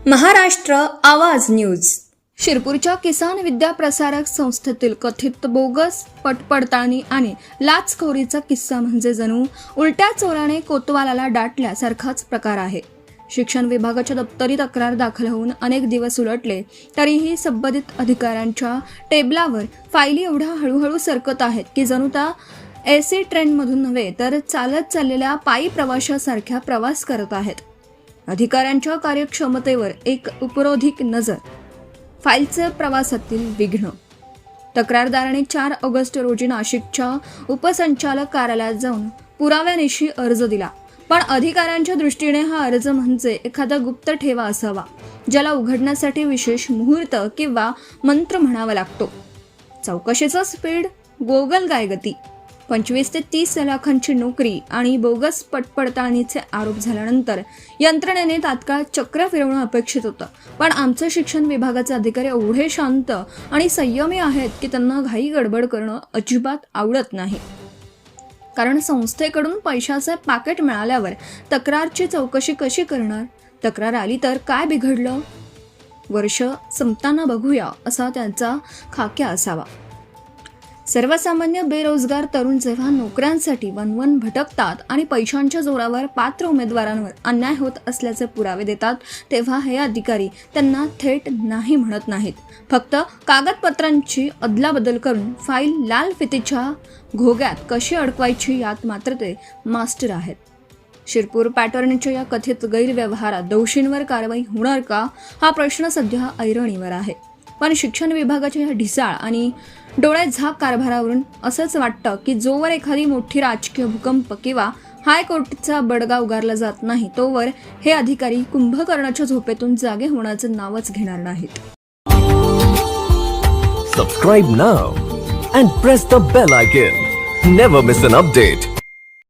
महाराष्ट्र आवाज न्यूज. शिरपूरच्या किसान विद्या प्रसारक संस्थेतील कथित बोगस पटपडताळणी आणि लाचखोरीचा किस्सा म्हणजे जणू उलट्या चोराने कोतवालाला डाटल्यासारखाच प्रकार आहे. शिक्षण विभागाच्या दप्तरी तक्रार दाखल होऊन अनेक दिवस उलटले तरीही संबंधित अधिकाऱ्यांच्या टेबलावर फायली एवढ्या हळूहळू सरकत आहेत की जणू त्या एसी ट्रेनमधून नव्हे तर चालत चाललेल्या पायी प्रवाशासारख्या प्रवास करत आहेत. अधिकाऱ्यांच्या कार्यक्षमतेवर एक उपरोधिक नजर. फाईलचे प्रवासातील विघ्न. तक्रारदाराने 4 ऑगस्ट रोजी नाशिकच्या उपसंचालक कार्यालयात जाऊन पुराव्यानिशी अर्ज दिला. पण अधिकाऱ्यांच्या दृष्टीने हा अर्ज म्हणजे एखादा गुप्त ठेवा असावा, ज्याला उघडण्यासाठी विशेष मुहूर्त किंवा मंत्र म्हणावा लागतो. चौकशीचा स्पीड गोगलगाय गती. 25 ते 30 लाखांची नोकरी आणि बोगस पटपडताळणीचे आरोप झाल्यानंतर यंत्रणेने तात्काळ चक्र फिरवणं अपेक्षित होतं. पण आमचे शिक्षण विभागाचे अधिकारी एवढे शांत आणि संयमी आहेत की त्यांना घाई गडबड करणं अजिबात आवडत नाही. कारण संस्थेकडून पैशाचे पाकिट मिळाल्यावर तक्रारची चौकशी कशी करणार? तक्रार आली तर काय बिघडलं? वर्ष संपताना बघूया असा त्यांचा खाक्या असावा. सर्वसामान्य बेरोजगार तरुण जेव्हा नोकऱ्यांसाठी वनवन भटकतात आणि पैशांच्या जोरावर पात्र उमेदवारांवर अन्याय होत असल्याचे पुरावे देतात, तेव्हा हे अधिकारी त्यांना थेट नाही म्हणत नाहीत. फक्त कागदपत्रांची अदलाबदल करून फाईल लाल फितीच्या घोग्यात कशी अडकवायची यात मात्र ते मास्टर आहेत. शिरपूर पॅटर्नच्या या कथित गैरव्यवहारात दोषींवर कारवाई होणार का, हा प्रश्न सध्या ऐरणीवर आहे. पण शिक्षण विभागाच्या या ढिसाळ आणि डोळ्यात झाक कारभारावरून असंच वाटतं की जोवर एखादी मोठी राजकीय भूकंप किंवा हायकोर्टाचा बडगा उगारला जात नाही तोवर हे अधिकारी कुंभकर्णाच्या झोपेतून जागे होण्याचं नावच घेणार नाहीत. Subscribe now and press the bell icon. Never miss an update.